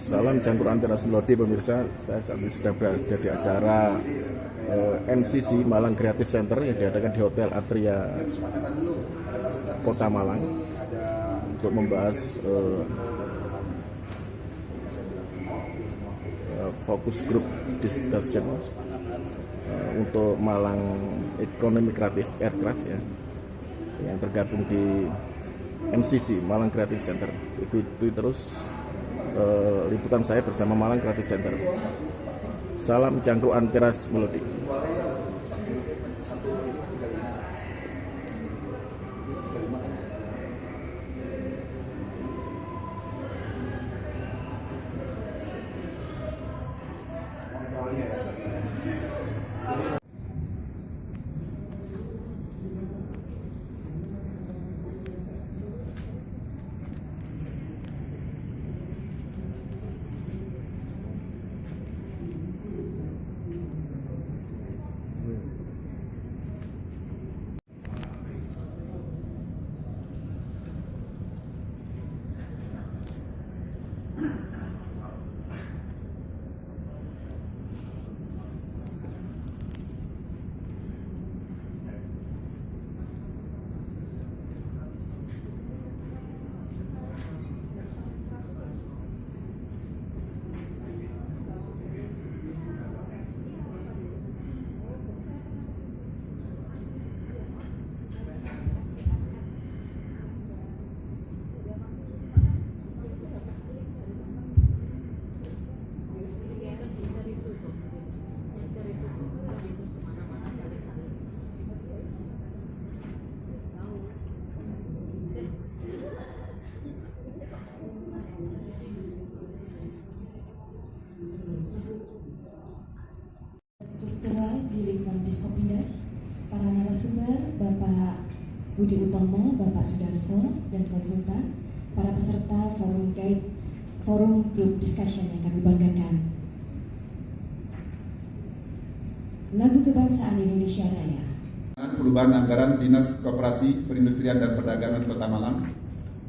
Salam campur antara Lodi pemirsa, saya saat ini sedang berada di acara MCC Malang Creative Center yang diadakan di Hotel Atria Kota Malang untuk membahas fokus group discussion untuk Malang Ekonomi Kreatif Aircraft ya, yang tergabung di MCC Malang Creative Center. Ikuti terus liputan saya bersama Malang Creative Center. Salam cangkruan teras melodi. Di lingkungan Diskopinder, para narasumber Bapak Budi Utomo, Bapak Sudarso, dan konsultan, para peserta forum group discussion yang kami banggakan. Lagu Kebangsaan Indonesia Raya. Perubahan anggaran Dinas Koperasi, Perindustrian dan Perdagangan Kota Malang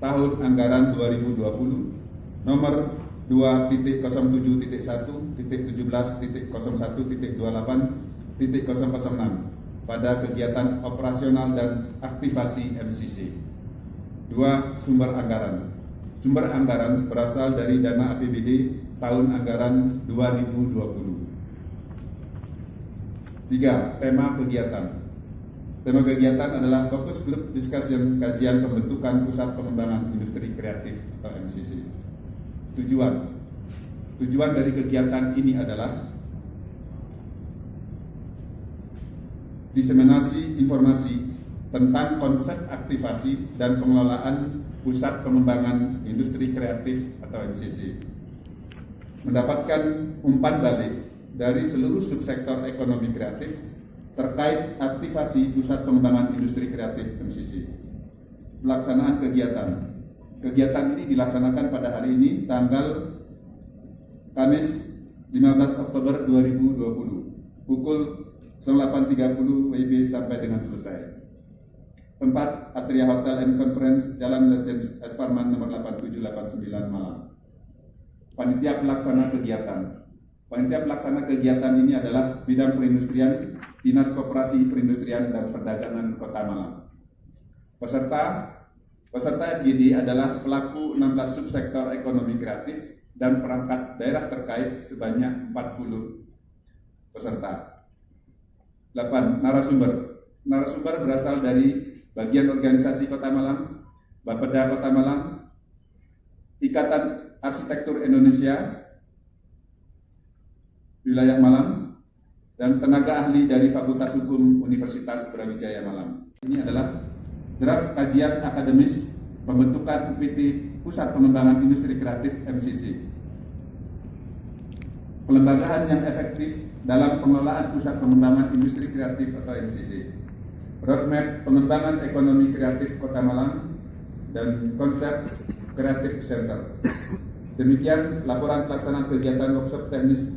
tahun anggaran 2020 nomor 2.07.1.17.01.28.006 pada kegiatan operasional dan aktivasi MCC. 2. Sumber anggaran. Sumber anggaran berasal dari dana APBD tahun anggaran 2020. 3. Tema kegiatan. Tema kegiatan adalah fokus group discussion kajian pembentukan pusat pengembangan industri kreatif atau MCC. Tujuan dari kegiatan ini adalah diseminasi informasi tentang konsep aktivasi dan pengelolaan pusat pengembangan industri kreatif atau MCC, mendapatkan umpan balik dari seluruh subsektor ekonomi kreatif terkait aktivasi pusat pengembangan industri kreatif MCC. Pelaksanaan kegiatan. Kegiatan ini dilaksanakan pada hari ini tanggal Kamis 15 Oktober 2020 pukul 08.30 WIB sampai dengan selesai. Tempat Atria Hotel and Conference, Jalan Lejen S. Parman nomor 8789 Malang. Panitia pelaksana kegiatan. Panitia pelaksana kegiatan ini adalah bidang perindustrian, Dinas Koperasi, Perindustrian dan Perdagangan Kota Malang. Peserta FGD adalah pelaku 16 subsektor ekonomi kreatif dan perangkat daerah terkait sebanyak 40 peserta. 8. Narasumber. Narasumber berasal dari bagian organisasi Kota Malang, Bapeda Kota Malang, Ikatan Arsitektur Indonesia, Wilayah Malang, dan tenaga ahli dari Fakultas Hukum Universitas Brawijaya Malang. Ini adalah draft kajian akademis pembentukan UPT Pusat Pengembangan Industri Kreatif MCC. Pelembagaan yang efektif dalam pengelolaan Pusat Pengembangan Industri Kreatif atau MCC. Roadmap pengembangan ekonomi kreatif Kota Malang dan konsep Creative Center. Demikian laporan pelaksanaan kegiatan workshop teknis.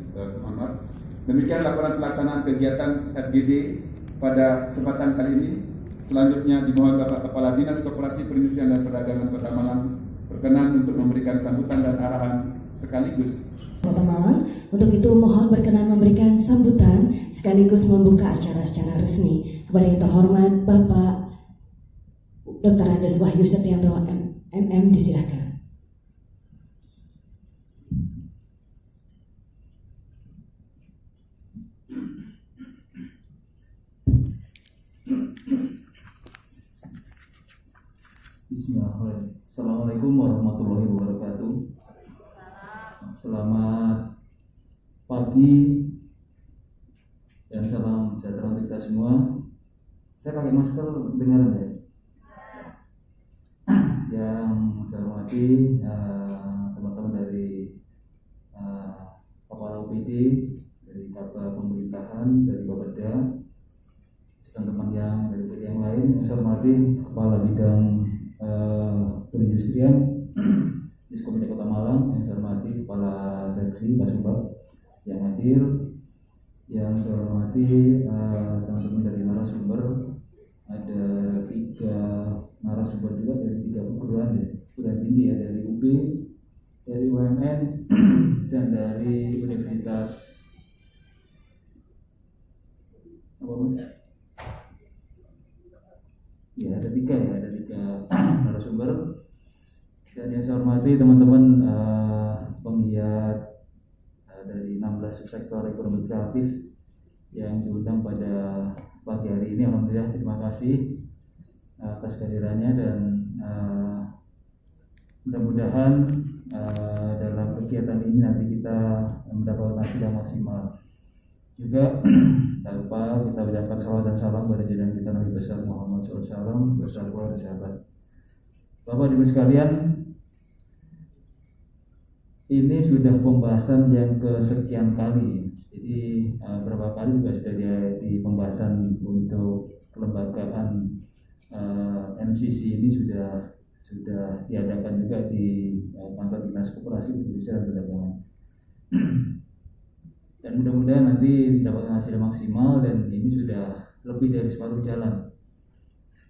Demikian laporan pelaksanaan kegiatan FGD pada kesempatan kali ini. Selanjutnya dimohon Bapak Kepala Dinas Koperasi, Perindustrian dan Perdagangan Kota Malang berkenan untuk memberikan sambutan dan arahan sekaligus Kota Malang. Untuk itu mohon berkenan memberikan sambutan sekaligus membuka acara secara resmi kepada yang terhormat Bapak Dr. Andes Wahyu Setianto MM, disilakan. Bismillahirrahmanirrahim. Assalamualaikum warahmatullahi wabarakatuh. Selamat pagi dan salam sejahtera untuk kita semua. Saya pakai masker, dengaran ya? Yang saya hormati teman-teman dari Kepala UPD, dari Kepala Pemerintahan, dari Bapeda, teman-teman yang dari UPD yang lain. Yang saya hormati Kepala Bidang Perindustrian Diskominda Kota Malang, yang saya hormati Kepala Seksi Kasubag yang hadir, yang saya hormati teman-teman dari narasumber. Ada 3 narasumber juga dari 3 perguruan tinggi ya, dari UB, dari UMN, dan dari Universitas apa mas? Ya ada 3 narasumber. Dan yang saya hormati teman-teman penggiat dari 16 subsektor ekonomi kreatif yang diundang pada pagi hari ini. Alhamdulillah, terima kasih atas kehadirannya, dan mudah-mudahan dalam kegiatan ini nanti kita mendapatkan hasil yang maksimal. Juga tanpa kita ucapkan salawat dan salam pada junjungan kita Nabi besar Muhammad SAW beserta keluarga sahabat. Bapak Ibu sekalian, ini sudah pembahasan yang kesekian kali. Jadi berapa kali juga sudah di pembahasan untuk kelembagaan MCC ini sudah diadakan juga di kantor Dinas Koperasi Perindustrian dan Perdagangan. Dan mudah-mudahan nanti mendapatkan hasil maksimal, dan ini sudah lebih dari separuh jalan.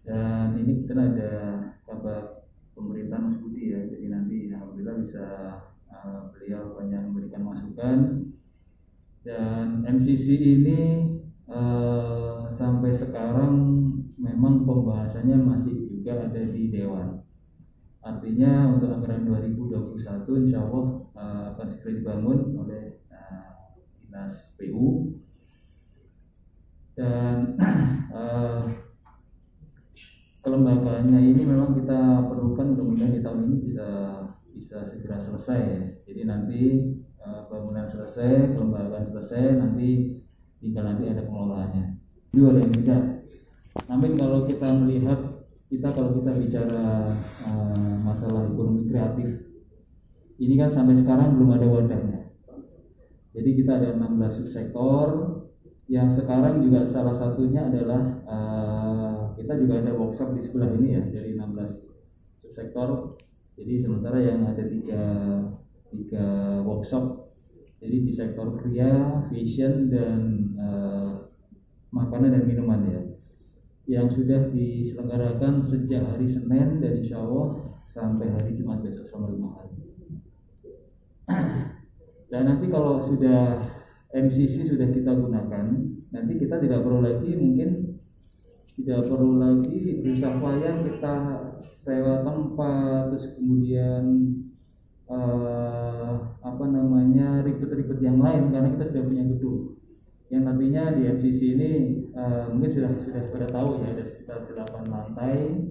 Dan ini kita ada kabar pemerintah Mas Budi ya, jadi nanti alhamdulillah bisa beliau banyak memberikan masukan. Dan MCC ini sampai sekarang memang pembahasannya masih juga ada di Dewan. Artinya untuk anggaran 2021 insya Allah akan segera dibangun oleh Dinas PU. Dan kelembagaannya ini memang kita perlukan, mudah-mudahan di tahun ini bisa segera selesai ya. Jadi nanti bangunan selesai, kelembagaan selesai, nanti tinggal nanti ada pengelolaannya. Itu ada yang tidak. Namun kalau kita melihat, kalau kita bicara masalah ekonomi kreatif, ini kan sampai sekarang belum ada wadahnya. Jadi kita ada 16 subsektor, yang sekarang juga salah satunya adalah kita juga ada workshop di sebelah ini ya, dari 16 subsektor. Jadi sementara yang ada tiga workshop, jadi di sektor kria, fashion, dan makanan dan minuman ya, yang sudah diselenggarakan sejak hari Senin dan insya Allah sampai hari Jumat besok selama 5 hari. Dan nanti kalau sudah MCC sudah kita gunakan, nanti kita tidak perlu lagi berusaha payah kita sewa tempat, terus kemudian ribet-ribet yang lain, karena kita sudah punya gedung yang nantinya di MCC ini mungkin sudah pada tahu ya, ada sekitar 8 lantai,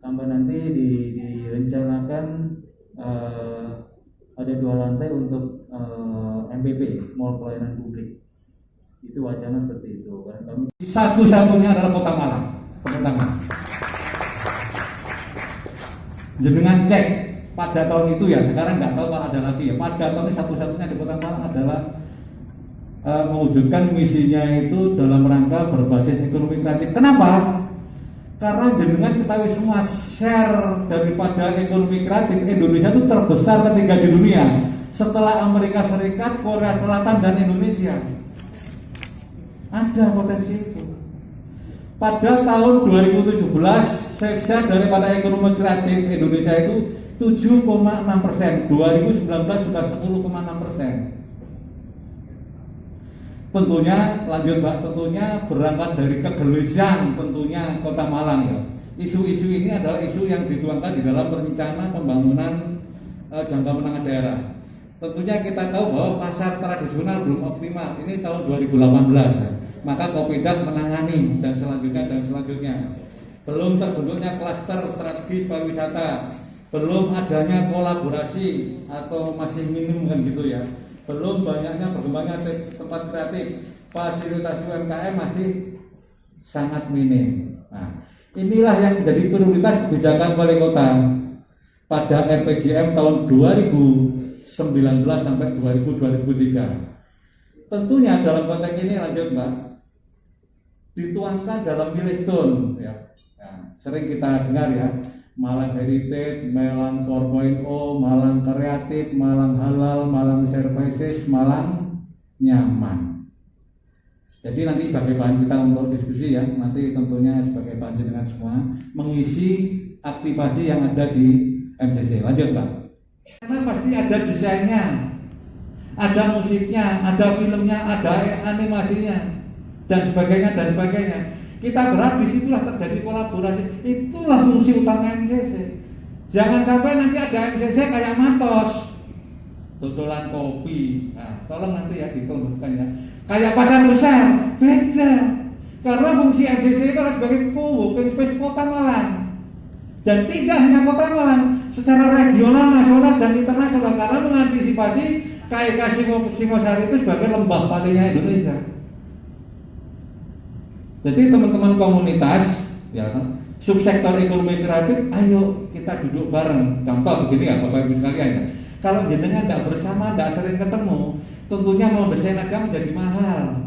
tambah nanti direncanakan ada 2 lantai untuk MPP, Mall Pelayanan Publik. Itu wacana seperti itu. Karena kami satu-satunya adalah Kota Malang. Pertama, jenengan cek pada tahun itu ya, sekarang nggak tahu kalau ada lagi ya. Pada tahun ini satu-satunya di Kota Malang adalah mewujudkan misinya itu dalam rangka berbasis ekonomi kreatif. Kenapa? Karena jenengan ketahui semua, share daripada ekonomi kreatif Indonesia itu terbesar ketiga di dunia setelah Amerika Serikat, Korea Selatan, dan Indonesia. Ada potensi itu. Pada tahun 2017 sukses daripada ekonomi kreatif Indonesia itu 7,6%, 2019 sudah 10,6%. Tentunya lanjut Mbak, tentunya berangkat dari kegelisahan tentunya Kota Malang ya. Isu-isu ini adalah isu yang dituangkan di dalam rencana pembangunan jangka menengah daerah. Tentunya kita tahu bahwa pasar tradisional belum optimal. Ini tahun 2018 ya. Maka Kopindak menangani dan selanjutnya. Belum terbentuknya klaster strategis pariwisata, belum adanya kolaborasi atau masih minim kan gitu ya. Belum banyaknya berkembangnya tempat kreatif, fasilitas UMKM masih sangat minim. Nah, inilah yang menjadi prioritas kebijakan wali kota pada RPJM tahun 2019 sampai 2023. Tentunya dalam konteks ini lanjut Mbak, dituangkan dalam milestone ya. Nah, sering kita dengar ya, Malang Heritage, Malang 4.0, Malang Kreatif, Malang Halal, Malang Services, Malang Nyaman. Jadi nanti sebagai bahan kita untuk diskusi ya, nanti tentunya sebagai bahan dengan semua mengisi aktivasi yang ada di MCC. Lanjut Pak. Karena pasti ada desainnya, ada musiknya, ada filmnya, ada animasinya, dan sebagainya. Kita berharap disitulah terjadi kolaborasi. Itulah fungsi utama MCC. Jangan sampai nanti ada MCC kayak Matos, tutulan kopi. Nah, tolong nanti ya dikembangkan ya. Kayak pasar besar, beda. Karena fungsi MCC itu adalah sebagai co-working space Kota Malang. Dan tidak hanya Kota Malang, secara regional, nasional, dan internasional. Karena mengantisipasi KIK Singosari itu sebagai lembah palingnya Indonesia. Jadi teman-teman komunitas, ya, subsektor ekonomi kreatif, ayo kita duduk bareng. Contoh begini ya Bapak Ibu sekalian ya. Kalau jenengan tidak bersama, tidak sering ketemu, tentunya mau desain aja menjadi mahal.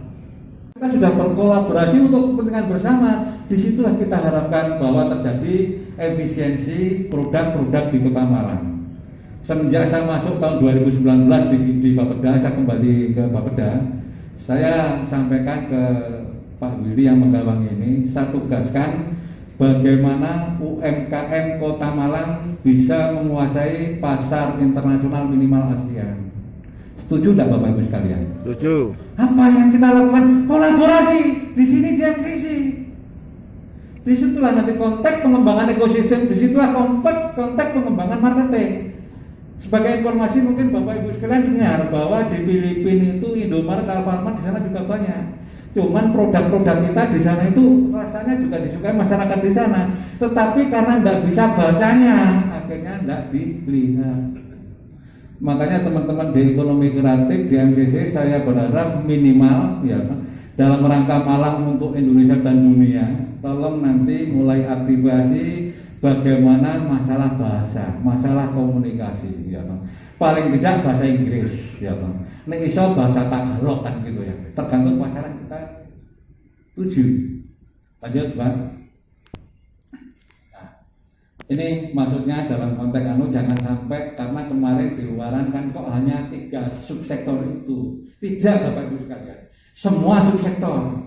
Kita sudah berkolaborasi untuk kepentingan bersama. Disitulah kita harapkan bahwa terjadi efisiensi produk-produk di Kota Malang. Semenjak saya masuk tahun 2019 di Bapeda, saya kembali ke Bapeda, saya sampaikan ke Pak Willy yang menggawang ini, saya tugaskan bagaimana UMKM Kota Malang bisa menguasai pasar internasional minimal ASEAN. Setuju tidak Bapak Ibu sekalian? Setuju. Apa yang kita lakukan? Kolaborasi di sini di MCC. Disitulah nanti konteks pengembangan ekosistem, disitulah konteks pengembangan marketing. Sebagai informasi mungkin Bapak Ibu sekalian dengar bahwa di Filipina itu Indomaret, Alfamart di sana juga banyak. Cuman produk-produk kita di sana itu rasanya juga disukai masyarakat di sana. Tetapi karena tidak bisa bacanya, akhirnya tidak dilihat. Makanya teman-teman di ekonomi kreatif di MCC saya berharap minimal ya dalam rangka Malang untuk Indonesia dan dunia, tolong nanti mulai aktivasi bagaimana masalah bahasa, masalah komunikasi ya Bang. Paling tidak bahasa Inggris ya Bang. Nek iso bahasa Tagalog kan gitu ya. Tergantung pasaran kita tuju. Lanjut Bang. Nah, ini maksudnya dalam konteks jangan sampai karena kemarin di luaran kan kok hanya 3 subsektor itu. Tidak Bapak Ibu sekalian. Semua subsektor.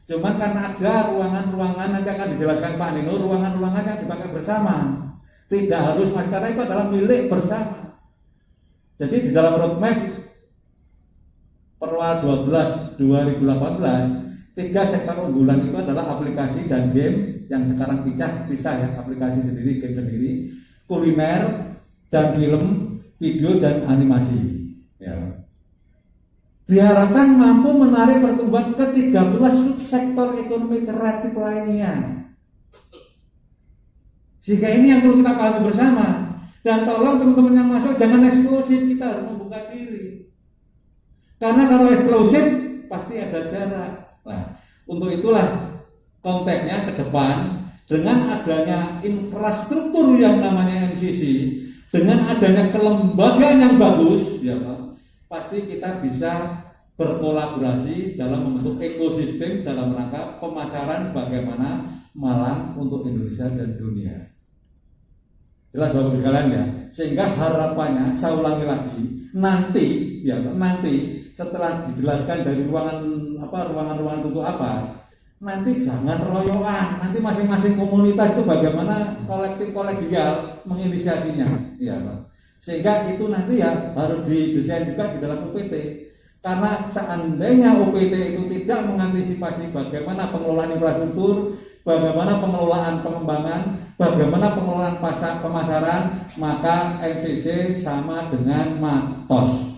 Cuman karena ada ruangan-ruangan nanti akan dijelaskan Pak Nino, ruangan-ruangan yang dipakai bersama. Tidak harus karena itu adalah milik bersama. Jadi di dalam roadmap Perwa 12 2018, 3 sektor unggulan itu adalah aplikasi dan game yang sekarang pisah ya, aplikasi sendiri, game sendiri, kuliner dan film, video dan animasi. Ya. Diharapkan mampu menarik pertumbuhan ke 13 subsektor ekonomi kreatif lainnya. Sehingga ini yang perlu kita pahami bersama. Dan tolong teman-teman yang masuk jangan eksklusif, kita harus membuka diri. Karena kalau eksklusif pasti ada jarak. Nah, untuk itulah konteksnya ke depan dengan adanya infrastruktur yang namanya MCC, dengan adanya kelembagaan yang bagus, ya Pak, pasti kita bisa berkolaborasi dalam membentuk ekosistem dalam rangka pemasaran bagaimana Malang untuk Indonesia dan dunia. Jelas Bapak sekalian ya. Sehingga harapannya saya ulangi lagi, nanti setelah dijelaskan dari ruangan tutup apa, nanti jangan royokan, nanti masing-masing komunitas itu bagaimana kolektif kolegial menginisiasinya, ya Pak. Sehingga itu nanti ya harus didesain juga di dalam UPT. Karena seandainya UPT itu tidak mengantisipasi bagaimana pengelolaan infrastruktur, bagaimana pengelolaan pengembangan, bagaimana pengelolaan pasar pemasaran, maka MCC sama dengan matos.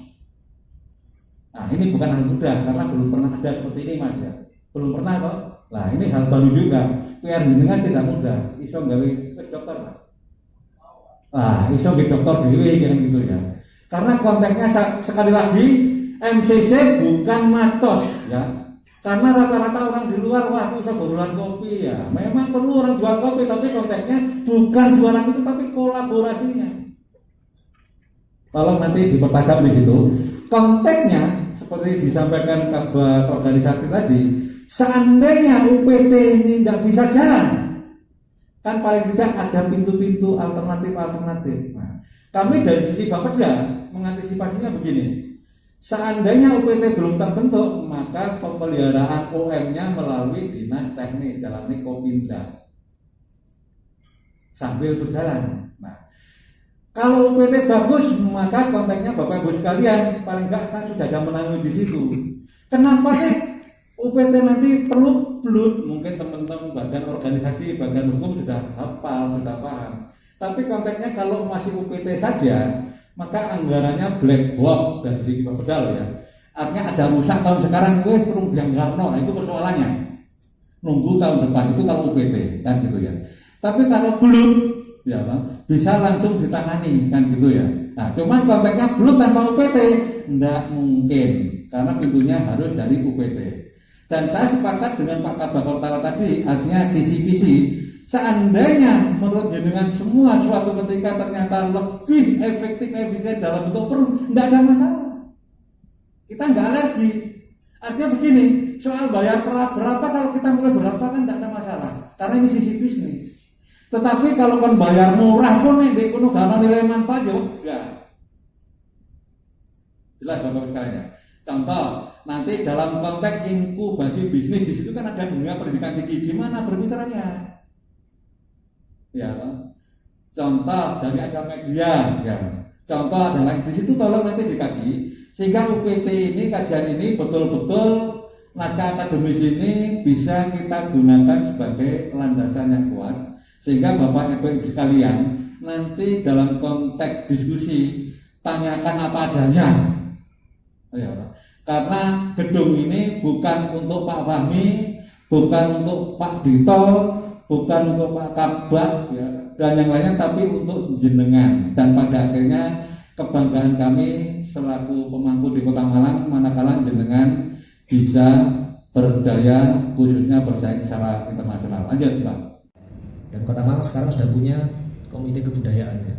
Nah ini bukan hal mudah karena belum pernah ada seperti ini Mas ya. Belum pernah kok. Nah ini hal baru juga. PR jenengan tidak mudah. Iso gawe dokter Mas. Nah iso gawe dokter dhewe kan gitu ya. Karena konteksnya sekali lagi MCC bukan matos ya. Karena rata-rata orang di luar wah bisa jualan kopi ya. Memang perlu orang jual kopi tapi konteksnya bukan jualan itu tapi kolaborasinya. Tolong nanti dipertajam di situ. Konteksnya seperti disampaikan kabar organisasi tadi, seandainya UPT ini tidak bisa jalan, kan paling tidak ada pintu-pintu alternatif. Nah, kami dari sisi Bapeda mengantisipasinya begini. Seandainya UPT belum terbentuk, maka pemeliharaan OM-nya melalui dinas teknis dalam ini Kopinda sambil berjalan. Nah, kalau UPT bagus, maka konteksnya Bapak Ibu sekalian, paling enggak kan sudah ada menanggung di situ. Kenapa sih UPT nanti perlu blut? Mungkin teman-teman badan organisasi, badan hukum sudah hafal, sudah paham. Tapi konteksnya kalau masih UPT saja, maka anggarannya black box dari segi Bapeda ya. Artinya ada rusak tahun sekarang, perlu dianggarno. Nah itu persoalannya. Nunggu tahun depan itu kalau UPT kan gitu ya. Tapi kalau belum ya Pak, bisa langsung ditangani kan gitu ya. Nah, cuman konteksnya belum tanpa UPT enggak mungkin karena pintunya harus dari UPT. Dan saya sepakat dengan Pak Kabak Kortala tadi, artinya kisi-kisi. Seandainya menurut jenengan semua suatu ketika ternyata lebih efektif efisien dalam bentuk perun, enggak ada masalah. Kita enggak alergi. Artinya begini, soal bayar berapa kalau kita mulai berapa kan enggak ada masalah. Karena ini sisi bisnis. Tetapi kalau kan bayar murah pun di kono gak nilai manfaat ya enggak. Jelas Bapak sekalian ya. Contoh, nanti dalam konteks inkubasi bisnis di situ kan ada dunia pendidikan tinggi, gimana bermitranya? Ya, contoh dari ada media, ya. Contoh adalah di situ tolong nanti dikaji sehingga UPT ini kajian ini betul-betul naskah akademis ini bisa kita gunakan sebagai landasan yang kuat. Sehingga Bapak Ibu sekalian nanti dalam konteks diskusi tanyakan apa adanya. Ya, karena gedung ini bukan untuk Pak Fahmi, bukan untuk Pak Dito, bukan untuk Pak Kabak ya, dan yang lainnya, tapi untuk jenengan. Dan pada akhirnya kebanggaan kami selaku pemangku di Kota Malang manakala jenengan bisa berdaya khususnya bersaing secara internasional. Lanjut Pak. Dan Kota Malang sekarang sudah punya komite kebudayaan ya.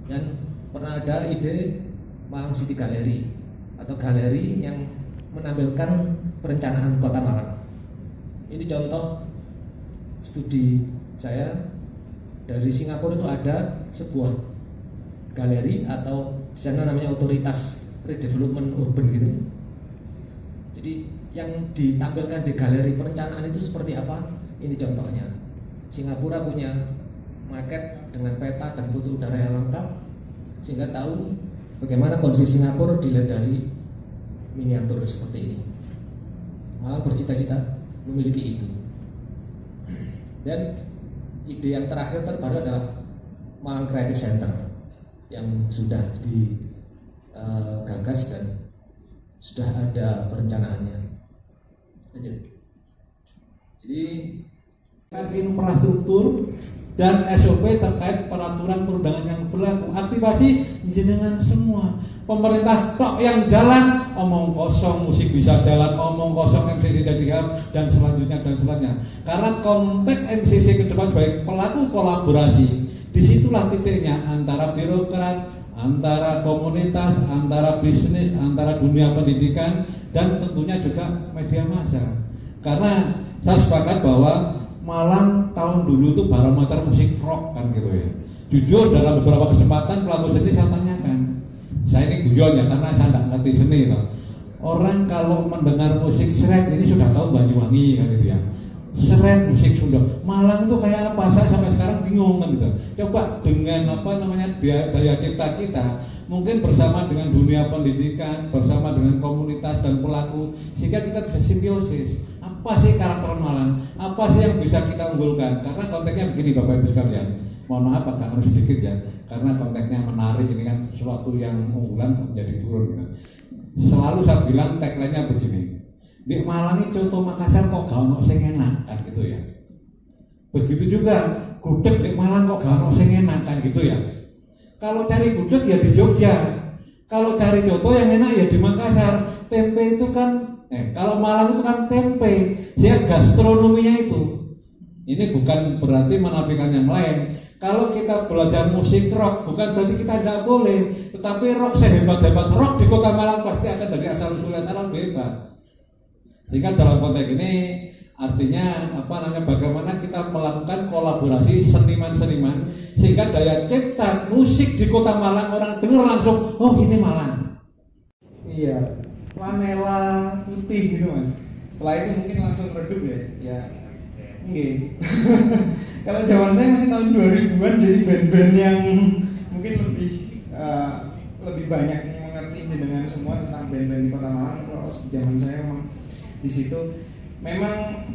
Dan pernah ada ide Malang City Gallery atau galeri yang menampilkan perencanaan Kota Malang. Ini contoh studi saya dari Singapura itu ada sebuah galeri atau di sana namanya otoritas redevelopment urban gitu. Jadi yang ditampilkan di galeri perencanaan itu seperti apa? Ini contohnya. Singapura punya market dengan peta dan foto udara yang lengkap sehingga tahu bagaimana kondisi Singapura dilihat dari miniatur seperti ini. Malang bercita-cita memiliki itu. Dan ide yang terakhir terbaru adalah Malang Creative Center yang sudah digagas dan sudah ada perencanaannya. Jadi infrastruktur dan SOP terkait peraturan perundangan yang berlaku. Aktivasi jenengan semua. Pemerintah tok yang jalan, omong kosong musik bisa jalan, omong kosong MCC jadi dan selanjutnya. Karena konteks MCC ke depan sebagai pelaku kolaborasi, disitulah titiknya antara birokrat, antara komunitas, antara bisnis, antara dunia pendidikan, dan tentunya juga media massa. Karena saya sepakat bahwa Malang tahun dulu itu barometer musik rock kan gitu ya. Jujur dalam beberapa kesempatan pelaku seni saya tanyakan, saya ini guyon ya karena saya tidak ngerti seni loh. Orang kalau mendengar musik seret ini sudah tahu Banyuwangi kan gitu ya. Seret musik Sunda. Malang itu kayak apa? Saya sampai sekarang bingung kan gitu. Coba dengan daya cipta kita, mungkin bersama dengan dunia pendidikan, bersama dengan komunitas dan pelaku, sehingga kita bisa simbiosis. Apa sih karakter Malang? Apa sih yang bisa kita unggulkan? Karena konteksnya begini Bapak Ibu sekalian. Mohon maaf agak harus sedikit ya, karena konteksnya menarik, ini kan sesuatu yang unggulan menjadi turun gitu. Selalu saya bilang tagline-nya begini, di Malang ini contoh Makassar kok gak ono sing enak kan gitu ya. Begitu juga gudeg di Malang kok gak ono sing enak kan gitu ya. Kalau cari gudeg ya di Jogja, kalau cari contoh yang enak ya di Makassar. Tempe itu kan kalau Malang itu kan tempe, dia gastronominya itu. Ini bukan berarti menafikan yang lain. Kalau kita belajar musik rock, bukan berarti kita tidak boleh. Tetapi rock sehebat-hebat rock di Kota Malang pasti akan dari asal-usulnya salam hebat. Sehingga dalam konteks ini artinya bagaimana kita melakukan kolaborasi seniman-seniman sehingga daya cipta musik di Kota Malang orang dengar langsung, oh ini Malang. Iya, flanela putih gitu Mas. Setelah itu mungkin langsung redup ya. Nggih. Kalau zaman saya masih tahun 2000-an, jadi band-band yang mungkin lebih banyak mengerti dengan semua tentang band-band di Kota Malang. Kalau zaman saya memang di situ memang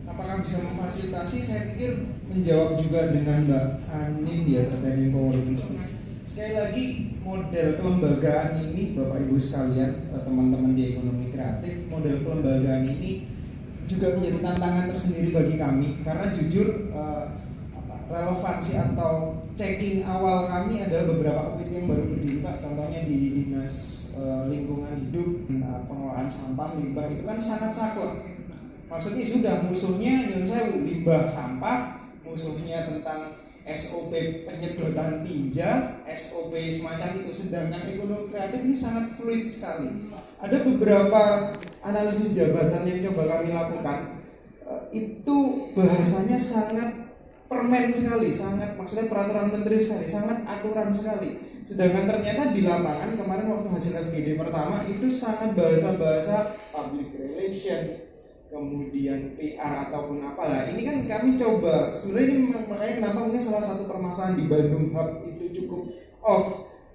apakah bisa memfasilitasi, saya pikir menjawab juga dengan Mbak Anin ya terkait dengan co-working space. Sekali lagi model kelembagaan ini Bapak Ibu sekalian, teman-teman di ekonomi kreatif, model kelembagaan ini juga menjadi tantangan tersendiri bagi kami karena jujur relevansi atau checking awal kami adalah beberapa UIT yang baru berdiri Pak, contohnya di Dinas Lingkungan Hidup, pengelolaan sampah, limbah itu kan sangat saklek. Maksudnya sudah musuhnya limbah sampah, musuhnya tentang SOP penyedotan tinja, SOP semacam itu. Sedangkan ekonomi kreatif ini sangat fluid sekali. Ada beberapa analisis jabatan yang coba kami lakukan, itu bahasanya sangat permen sekali, sangat maksudnya peraturan menteri sekali, sangat aturan sekali. Sedangkan ternyata di lapangan kemarin waktu hasil FGD pertama itu sangat bahasa-bahasa public relation, kemudian PR ataupun apalah. Ini kan kami coba, sebenarnya ini makanya kenapa mungkin salah satu permasalahan di Bandung Hub itu cukup off,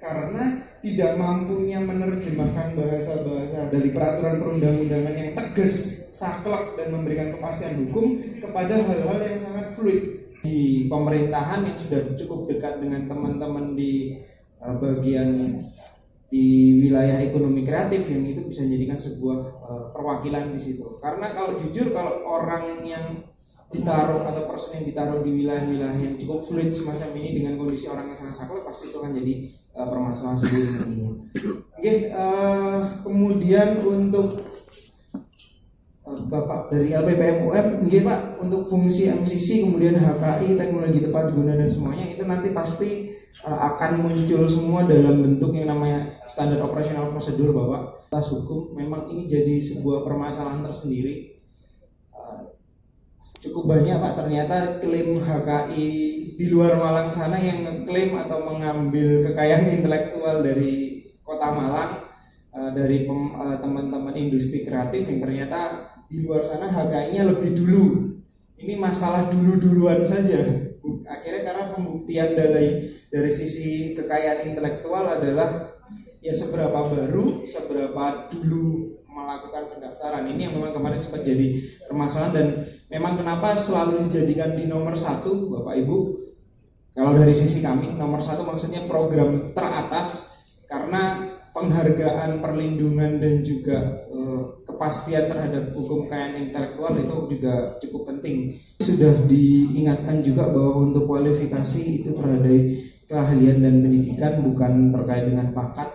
karena tidak mampunya menerjemahkan bahasa-bahasa dari peraturan perundang-undangan yang tegas, saklek dan memberikan kepastian hukum kepada hal-hal yang sangat fluid. Di pemerintahan yang sudah cukup dekat dengan teman-teman di bagian di wilayah ekonomi kreatif yang itu bisa menjadikan sebuah perwakilan di situ. Karena kalau jujur, kalau orang yang ditaruh atau person yang ditaruh di wilayah-wilayah yang cukup fluid semacam ini dengan kondisi orang yang sangat saklek, pasti itu akan jadi permasalahan sendiri nantinya. Oke, kemudian untuk Bapak dari LPPM UM, Pak, untuk fungsi MCC kemudian HKI, teknologi tepat guna dan semuanya itu nanti pasti akan muncul semua dalam bentuk yang namanya standar operasional prosedur bahwa atas hukum. Memang ini jadi sebuah permasalahan tersendiri. Cukup banyak Pak ternyata klaim HKI di luar Malang sana yang ngeklaim atau mengambil kekayaan intelektual dari Kota Malang, dari teman-teman industri kreatif yang ternyata di luar sana HKI-nya lebih dulu. Ini masalah dulu-duluan saja. Akhirnya karena pembuktian dari sisi kekayaan intelektual adalah ya seberapa baru, seberapa dulu melakukan pendaftaran. Ini yang memang kemarin sempat jadi permasalahan, dan memang kenapa selalu dijadikan di nomor 1 Bapak Ibu. Kalau dari sisi kami nomor 1 maksudnya program teratas, karena penghargaan, perlindungan dan juga kepastian terhadap hukum kekayaan intelektual itu juga cukup penting. Sudah diingatkan juga bahwa untuk kualifikasi itu terhadap keahlian dan pendidikan, bukan terkait dengan pangkat.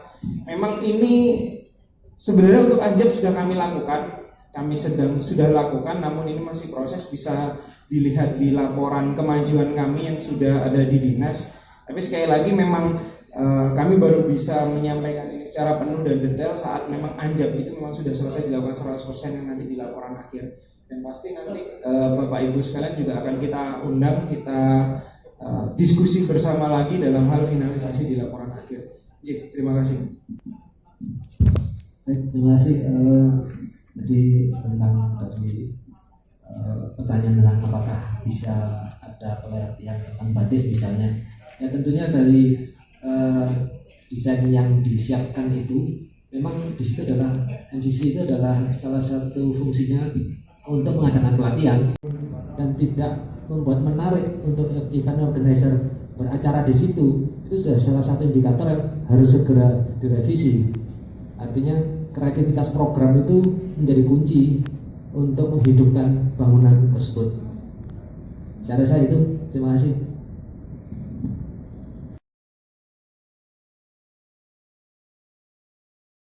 Memang ini sebenarnya untuk Anjab sudah kami lakukan, kami sudah lakukan, namun ini masih proses, bisa dilihat di laporan kemajuan kami yang sudah ada di dinas. Tapi sekali lagi memang kami baru bisa menyampaikan ini secara penuh dan detail saat memang Anjab itu memang sudah selesai dilakukan 100% yang nanti di laporan akhir. Dan pasti nanti Bapak Ibu sekalian juga akan kita undang, kita diskusi bersama lagi dalam hal finalisasi di laporan akhir. Terima kasih. Baik, terima kasih. Jadi tentang tadi pertanyaan tentang apakah bisa ada pelatihan tentang batik misalnya, ya tentunya dari desain yang disiapkan itu memang di situ adalah MCC itu adalah salah satu fungsinya untuk mengadakan pelatihan dan tidak membuat menarik untuk event organizer beracara di situ. Itu sudah salah satu indikator yang harus segera direvisi. Artinya kreativitas program itu menjadi kunci untuk menghidupkan bangunan tersebut. Saya rasa itu. Terima kasih.